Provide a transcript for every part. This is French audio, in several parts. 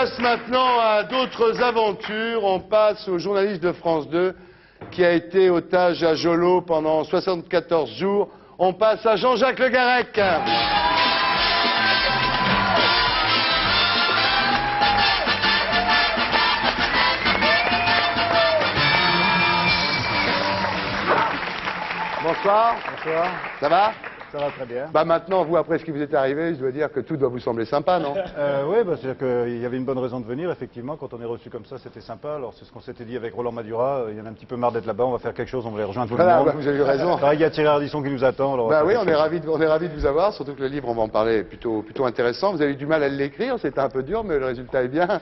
passe maintenant à d'autres aventures. On passe au journaliste de France 2 qui a été otage à Jolo pendant 74 jours. On passe à Jean-Jacques Le Garec. Bonsoir. Bonsoir. Ça va? Ça va très bien. Bah maintenant, vous, après ce qui vous est arrivé, je dois dire que tout doit vous sembler sympa, non? Oui, c'est-à-dire qu'il y avait une bonne raison de venir, effectivement. Quand on est reçu comme ça, c'était sympa. Alors, c'est ce qu'on s'était dit avec Roland Madura. Il y en a un petit peu marre d'être là-bas. On va faire quelque chose, on va les rejoindre tout le Voilà, monde. bah, vous avez eu raison. Il y a Thierry Ardisson qui nous attend. Alors Bah oui, on est ravis de vous avoir, surtout que le livre, on va en parler, plutôt intéressant. Vous avez eu du mal à l'écrire, c'était un peu dur, mais le résultat est bien.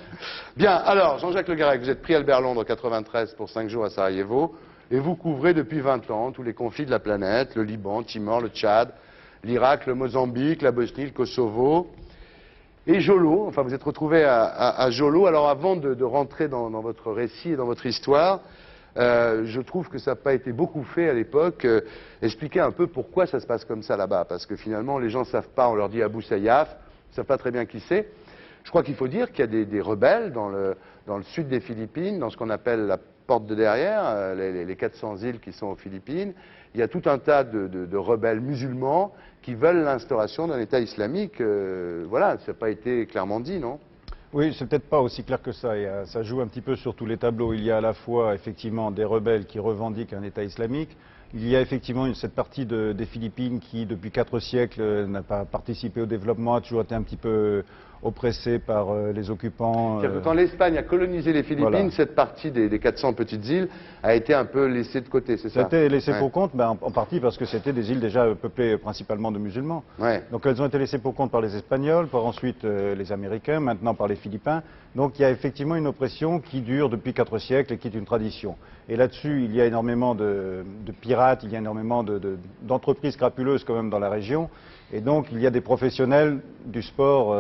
Bien, alors, Jean-Jacques Le Garec, vous êtes pris Albert Londres 93 pour 5 jours à Sarajevo, et vous couvrez depuis 20 ans tous les conflits de la planète, le Liban, Timor, le Tchad, l'Irak, le Mozambique, la Bosnie, le Kosovo, et Jolo. Enfin, vous êtes retrouvé à Jolo. Alors, avant de rentrer dans votre récit et dans votre histoire, je trouve que ça n'a pas été beaucoup fait à l'époque. Expliquez un peu pourquoi ça se passe comme ça là-bas. Parce que finalement, les gens ne savent pas, on leur dit Abou Sayyaf, ils ne savent pas très bien qui c'est. Je crois qu'il faut dire qu'il y a des rebelles dans le sud des Philippines, dans ce qu'on appelle la porte de derrière, les 400 îles qui sont aux Philippines. Il y a tout un tas de rebelles musulmans qui veulent l'instauration d'un État islamique. Voilà, ça n'a pas été clairement dit, non? Oui, c'est peut-être pas aussi clair que ça. Ça joue un petit peu sur tous les tableaux. Il y a à la fois, effectivement, des rebelles qui revendiquent un État islamique. Il y a effectivement cette partie des Philippines qui, depuis 4 siècles, n'a pas participé au développement, a toujours été un petit peu oppressée par les occupants. C'est-à-dire que quand l'Espagne a colonisé les Philippines, voilà, cette partie des 400 petites îles a été un peu laissée de côté, c'est ça? Ça a été laissé pour compte, en partie parce que c'était des îles déjà peuplées principalement de musulmans. Ouais. Donc elles ont été laissées pour compte par les Espagnols, par ensuite les Américains, maintenant par les Philippins. Donc il y a effectivement une oppression qui dure depuis 4 siècles et qui est une tradition. Et là-dessus, il y a énormément de pirates, il y a énormément d'entreprises crapuleuses quand même dans la région. Et donc, il y a des professionnels du sport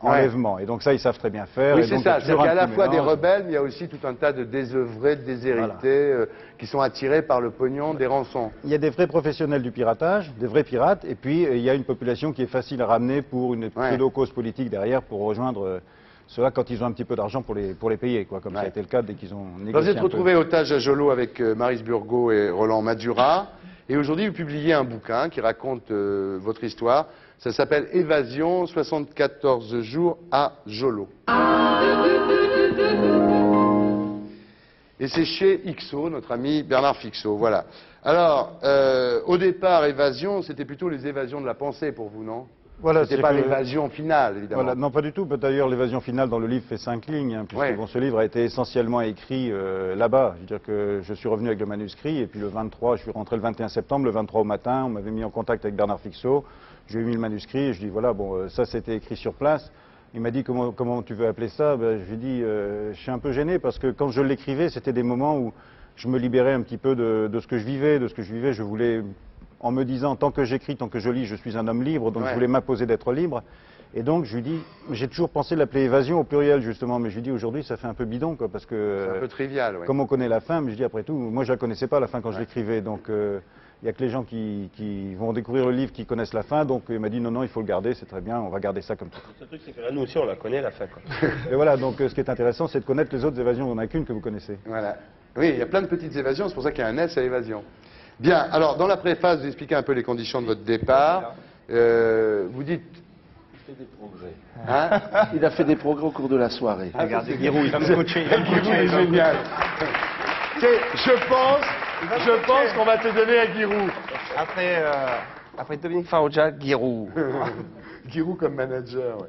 enlèvement. Et donc ça, ils savent très bien faire. Oui, c'est ça. C'est-à-dire qu'il y a à la fois des mélange. Rebelles, mais il y a aussi tout un tas de désœuvrés, de déshérités, voilà, qui sont attirés par le pognon des rançons. Il y a des vrais professionnels du piratage, des vrais pirates, et puis il y a une population qui est facile à ramener pour une pseudo-cause politique derrière, pour rejoindre ceux-là quand ils ont un petit peu d'argent pour les payer, quoi, comme ça a été le cas dès qu'ils ont négocié. Vous êtes retrouvé otage à Jolo avec Maryse Burgot et Roland Madura. Et aujourd'hui, vous publiez un bouquin qui raconte votre histoire. Ça s'appelle Évasion, 74 jours à Jolo. Et c'est chez Ixo, notre ami Bernard Fixot. Voilà. Alors, au départ, Évasion, c'était plutôt les évasions de la pensée pour vous, non? Voilà, c'était pas l'évasion finale, évidemment. Voilà, non, pas du tout. D'ailleurs, l'évasion finale dans le livre fait 5 lignes, hein, puisque bon, ce livre a été essentiellement écrit là-bas. Je veux dire que je suis revenu avec le manuscrit, et puis le 23, je suis rentré le 21 septembre, le 23 au matin, on m'avait mis en contact avec Bernard Fixot. Je lui ai mis le manuscrit, et je lui ai dit, voilà, bon, ça c'était écrit sur place. Il m'a dit, comment tu veux appeler ça? Ben, je lui ai dit, je suis un peu gêné, parce que quand je l'écrivais, c'était des moments où je me libérais un petit peu de ce que je vivais, je voulais... En me disant, tant que j'écris, tant que je lis, je suis un homme libre, donc je voulais m'imposer d'être libre. Et donc je lui dis, j'ai toujours pensé l'appeler évasion au pluriel justement, mais je lui dis aujourd'hui ça fait un peu bidon, quoi, parce que... C'est un peu trivial, oui. Comme on connaît la fin, mais je dis après tout, moi je la connaissais pas la fin quand je l'écrivais, donc il n'y a que les gens qui vont découvrir le livre qui connaissent la fin, donc il m'a dit non, il faut le garder, c'est très bien, on va garder ça comme ça. Le truc c'est que là nous aussi on la connaît la fin, quoi. Et voilà, donc ce qui est intéressant c'est de connaître les autres évasions, on n'en a qu'une que vous connaissez. Voilà. Oui, il y a plein de petites évasions, c'est pour ça qu'il y a un S à évasion. Bien, alors dans la préface, vous expliquez un peu les conditions de votre départ. Vous dites... Il fait des progrès. Hein? Il a fait des progrès au cours de la soirée. Regardez, Giroud, il va me coacher. Giroud est génial. Je pense qu'on va te donner à Giroud. Après Dominique Farrugia, Giroud. Giroud comme manager, oui.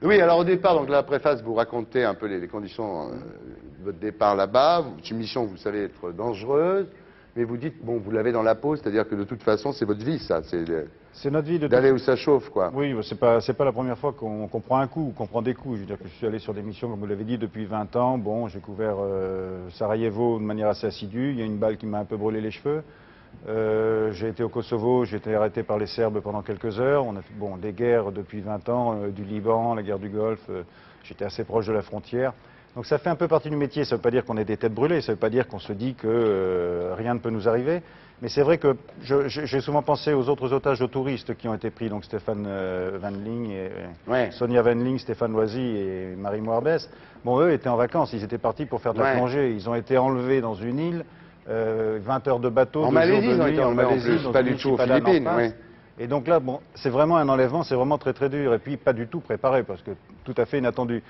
Oui, alors au départ, donc la préface, vous racontez un peu les conditions de votre départ là-bas. C'est une mission que vous savez être dangereuse. Mais vous dites, bon, vous l'avez dans la peau, c'est-à-dire que de toute façon, c'est votre vie, ça. C'est notre vie d'aller où ça chauffe, quoi. Oui, c'est pas la première fois qu'on prend un coup, qu'on prend des coups. Je veux dire que je suis allé sur des missions, comme vous l'avez dit, depuis 20 ans. Bon, j'ai couvert Sarajevo de manière assez assidue. Il y a une balle qui m'a un peu brûlé les cheveux. J'ai été au Kosovo, j'ai été arrêté par les Serbes pendant quelques heures. On a fait des guerres depuis 20 ans, du Liban, la guerre du Golfe. J'étais assez proche de la frontière. Donc ça fait un peu partie du métier, ça ne veut pas dire qu'on est des têtes brûlées, ça ne veut pas dire qu'on se dit que rien ne peut nous arriver, Mais c'est vrai que j'ai souvent pensé aux autres otages de touristes qui ont été pris, donc Stéphane Van Ling, Sonia Van Ling, Stéphane Loisy et Marie Moarbès. Bon, eux étaient en vacances, ils étaient partis pour faire de la plongée. Ils ont été enlevés dans une île, 20 heures de bateau, en 2 Malaisie, jours de ils ont nuit, été en Malaisie, pas du tout aux Philippines. Oui. Et donc là, bon, c'est vraiment un enlèvement, c'est vraiment très très dur. Et puis pas du tout préparé, parce que tout à fait inattendu.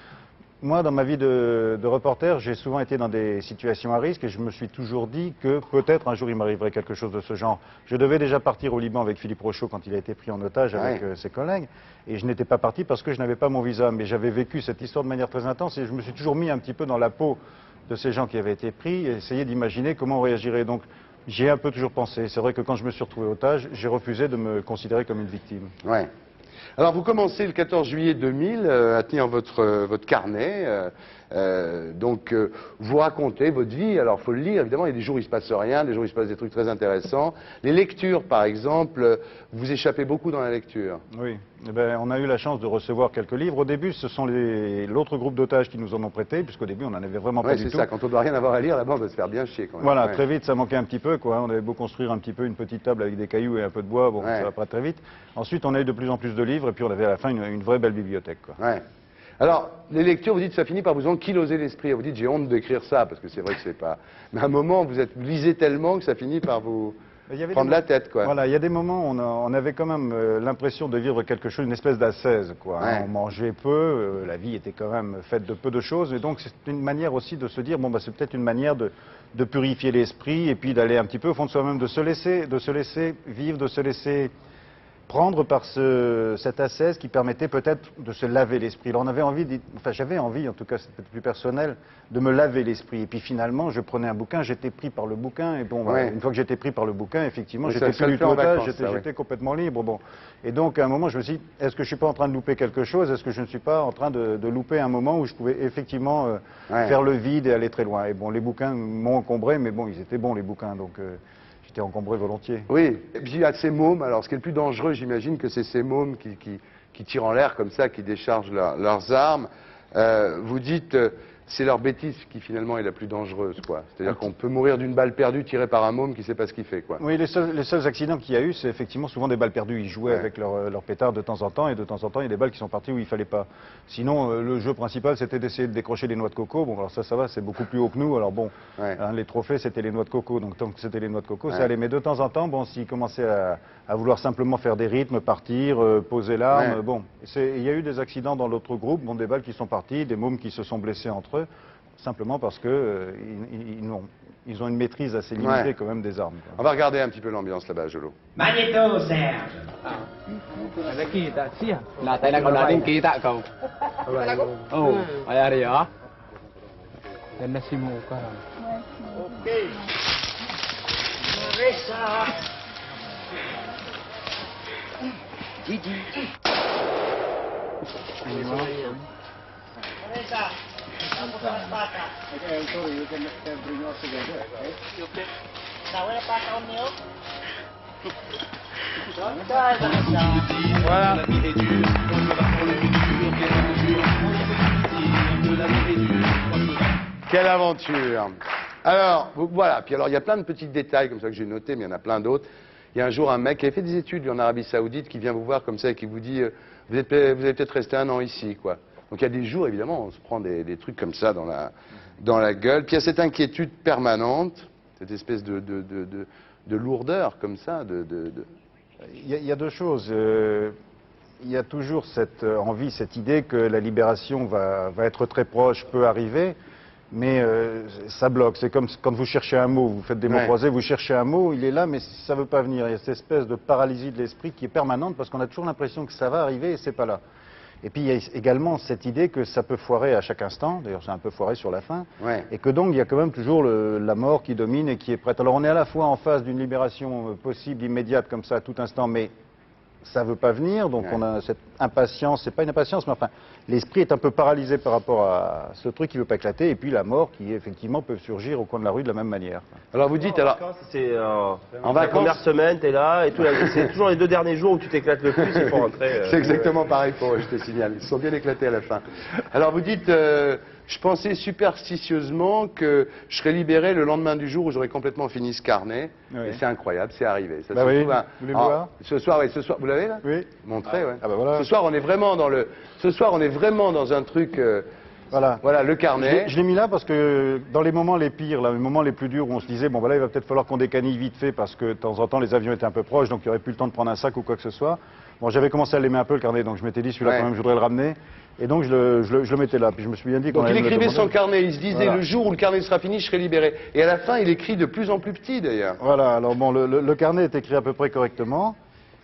Moi, dans ma vie de reporter, j'ai souvent été dans des situations à risque et je me suis toujours dit que peut-être un jour il m'arriverait quelque chose de ce genre. Je devais déjà partir au Liban avec Philippe Rochaud quand il a été pris en otage avec ses collègues et je n'étais pas parti parce que je n'avais pas mon visa. Mais j'avais vécu cette histoire de manière très intense et je me suis toujours mis un petit peu dans la peau de ces gens qui avaient été pris et essayé d'imaginer comment on réagirait. Donc j'ai un peu toujours pensé. C'est vrai que quand je me suis retrouvé otage, j'ai refusé de me considérer comme une victime. Ouais. Alors vous commencez le 14 juillet 2000 à tenir votre carnet, vous racontez votre vie, alors il faut le lire évidemment, il y a des jours où il ne se passe rien, des jours où il se passe des trucs très intéressants. Les lectures par exemple, vous échappez beaucoup dans la lecture. Oui, eh ben, on a eu la chance de recevoir quelques livres. Au début ce sont l'autre groupe d'otages qui nous en ont prêté, puisqu'au début on n'en avait vraiment pas du tout. C'est ça, quand on ne doit rien avoir à lire, là-bas on doit se faire bien chier quand même. Voilà, très vite ça manquait un petit peu, quoi. On avait beau construire un petit peu une petite table avec des cailloux et un peu de bois, bon ça va pas très vite. Ensuite on a eu de plus en plus de livres et puis on avait à la fin une vraie belle bibliothèque, quoi. Ouais. Alors, les lectures, vous dites, ça finit par vous ankyloser l'esprit. Vous dites, j'ai honte d'écrire ça, parce que c'est vrai que c'est pas... Mais à un moment, vous lisez tellement que ça finit par vous prendre la tête, quoi. Voilà, il y a des moments où on avait quand même l'impression de vivre quelque chose, une espèce d'ascèse, quoi. Ouais. On mangeait peu, la vie était quand même faite de peu de choses, et donc c'est une manière aussi de se dire, bon, bah, c'est peut-être une manière de purifier l'esprit, et puis d'aller un petit peu au fond de soi-même, de se laisser vivre, de se laisser prendre par cette ascèse qui permettait peut-être de se laver l'esprit. Alors on avait envie, j'avais envie, en tout cas c'était peut-être plus personnel, de me laver l'esprit. Et puis finalement, je prenais un bouquin, j'étais pris par le bouquin, et bon, voilà, une fois que j'étais pris par le bouquin, effectivement, j'étais plus du tout otage, j'étais complètement libre. Bon. Et donc à un moment, je me suis dit, est-ce que je suis pas en train de louper quelque chose? Est-ce que je ne suis pas en train de louper un moment où je pouvais effectivement faire le vide et aller très loin? Et bon, les bouquins m'ont encombré, mais bon, ils étaient bons les bouquins, donc... J'étais encombré volontiers. Oui, et puis il y a ces mômes, alors ce qui est le plus dangereux, j'imagine que c'est ces mômes qui tirent en l'air comme ça, qui déchargent leurs armes. Vous dites, c'est leur bêtise qui finalement est la plus dangereuse, quoi. C'est-à-dire qu'on peut mourir d'une balle perdue tirée par un môme qui ne sait pas ce qu'il fait, quoi. Oui, les seuls accidents qu'il y a eu, c'est effectivement souvent des balles perdues. Ils jouaient avec leur pétard de temps en temps, et de temps en temps, il y a des balles qui sont parties où il ne fallait pas. Sinon, le jeu principal, c'était d'essayer de décrocher des noix de coco. Bon, alors ça va, c'est beaucoup plus haut que nous. Alors bon, les trophées, c'était les noix de coco. Donc tant que c'était les noix de coco, ça allait. Mais de temps en temps, bon, s'ils commençaient à vouloir simplement faire des rythmes, partir, poser l'arme, bon. Il y a eu des accidents dans l'autre groupe, bon, des balles qui sont parties, des mômes qui se sont blessés entre eux. Simplement parce que ils ont une maîtrise assez limitée quand même des armes. Quoi. On va regarder un petit peu l'ambiance là-bas, Jolo. Magnéto, Serge. Là, tại là cậu đã đến ký tạ cậu. Ồ, ở đây đi hả? Đến là Simo cơ. Ok. Marissa. Gigi. Marissa. Vamos a las patas. Okay, sorry, you can bring us together, okay? Okay. Now, where the pata on milk? Voilà. Quelle aventure! Alors, voilà, puis alors il y a plein de petits détails comme ça que j'ai notés, mais il y en a plein d'autres. Il y a un jour un mec qui avait fait des études lui, en Arabie Saoudite qui vient vous voir comme ça et qui vous dit vous allez peut-être rester 1 an ici, quoi. Donc il y a des jours, évidemment, on se prend des trucs comme ça dans la gueule. Puis il y a cette inquiétude permanente, cette espèce de lourdeur comme ça. Il y a deux choses. Il y a toujours cette envie, cette idée que la libération va être très proche, peut arriver, mais ça bloque. C'est comme quand vous cherchez un mot, vous faites des mots croisés, vous cherchez un mot, il est là, mais ça ne veut pas venir. Il y a cette espèce de paralysie de l'esprit qui est permanente parce qu'on a toujours l'impression que ça va arriver et c'est pas là. Et puis il y a également cette idée que ça peut foirer à chaque instant, d'ailleurs c'est un peu foiré sur la fin, et que donc il y a quand même toujours la mort qui domine et qui est prête. Alors on est à la fois en face d'une libération possible, immédiate comme ça à tout instant, mais ça veut pas venir, donc Ouais. on a cette impatience, c'est pas une impatience, mais enfin, l'esprit est un peu paralysé par rapport à ce truc qui veut pas éclater, et puis la mort qui, effectivement, peut surgir au coin de la rue de la même manière. Alors vous dites, alors, C'est En la vacances première semaine, t'es là, et tout. C'est toujours les 2 derniers jours où tu t'éclates le plus, il faut rentrer. c'est exactement pareil pour eux, je te signale. Ils se sont bien éclatés à la fin. Alors vous dites, je pensais superstitieusement que je serais libéré le lendemain du jour où j'aurais complètement fini ce carnet. Oui. Et c'est incroyable, c'est arrivé. Ça Bah se oui, trouve, hein. vous voulez le Alors, voir ce soir, oui, ce soir, vous l'avez là Oui. Montrez, ouais. Ah bah voilà. Ce soir, on est vraiment dans un truc. Voilà. Voilà, le carnet. Je l'ai mis là parce que dans les moments les pires, là, les moments les plus durs où on se disait, bon, voilà, il va peut-être falloir qu'on décanille vite fait parce que de temps en temps les avions étaient un peu proches, donc il n'y aurait plus le temps de prendre un sac ou quoi que ce soit. Bon, j'avais commencé à l'aimer un peu le carnet, donc je m'étais dit, celui-là, Ouais. quand même, je voudrais le ramener. Et donc je le mettais là. Puis je me suis bien dit qu'on Donc il allait me le écrivait son demander. carnet, il se disait Voilà. le jour où le carnet sera fini, je serai libéré. Et à la fin, il écrit de plus en plus petit d'ailleurs. Voilà, alors bon, le carnet est écrit à peu près correctement.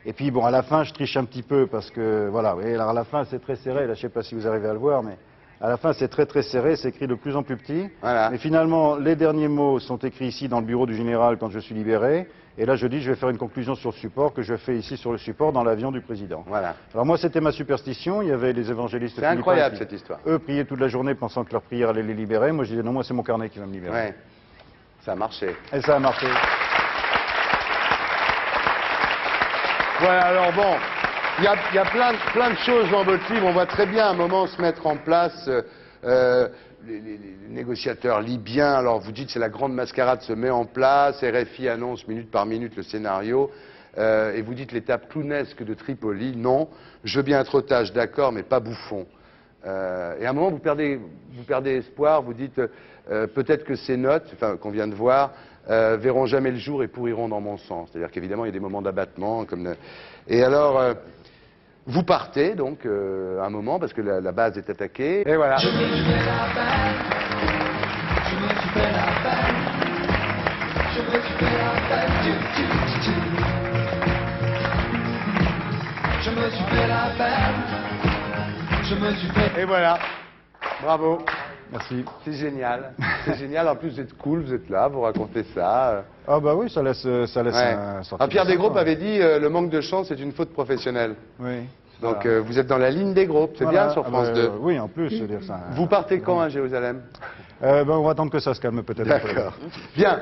Et puis bon, à la fin, je triche un petit peu parce que, voilà, oui, alors à la fin, c'est très serré. Là, je sais pas si vous arrivez à le voir, mais à la fin, c'est très très serré, c'est écrit de plus en plus petit. Voilà. Mais finalement, les derniers mots sont écrits ici dans le bureau du général quand je suis libéré. Et là, je dis, je vais faire une conclusion sur le support que je fais ici sur le support dans l'avion du président. Voilà. Alors moi, c'était ma superstition. Il y avait les évangélistes C'est philippins incroyable qui, cette histoire. eux, priaient toute la journée pensant que leur prière allait les libérer. Moi, je disais, non, moi, c'est mon carnet qui va me libérer. Ouais. Ça a marché. Et ça a marché. Voilà, alors bon, il y a plein de choses dans votre livre. On voit très bien à un moment se mettre en place. Les négociateurs libyens, alors vous dites c'est la grande mascarade se met en place, RFI annonce minute par minute le scénario, et vous dites l'étape clownesque de Tripoli, non, je veux bien être otage, d'accord, mais pas bouffon. Et à un moment vous perdez espoir, vous dites peut-être que ces notes, enfin qu'on vient de voir, verront jamais le jour et pourriront dans mon sens. C'est-à-dire qu'évidemment il y a des moments d'abattement, et alors vous partez donc un moment parce que la base est attaquée. Et voilà. Et voilà. Bravo. Merci. C'est génial. C'est génial. En plus vous êtes cool, vous êtes là, vous racontez ça. Ah bah oui, ça laisse Ouais. un sentiment. Pierre Desgroupes sympa. avait dit le manque de chance c'est une faute professionnelle. Oui. Donc Voilà. vous êtes dans la ligne des groupes, c'est Voilà. bien sur Ah France bah, 2. Oui, en plus, c'est-à-dire ça. Vous partez quand à Jérusalem On va attendre que ça se calme peut-être. un peu. D'accord. Bien.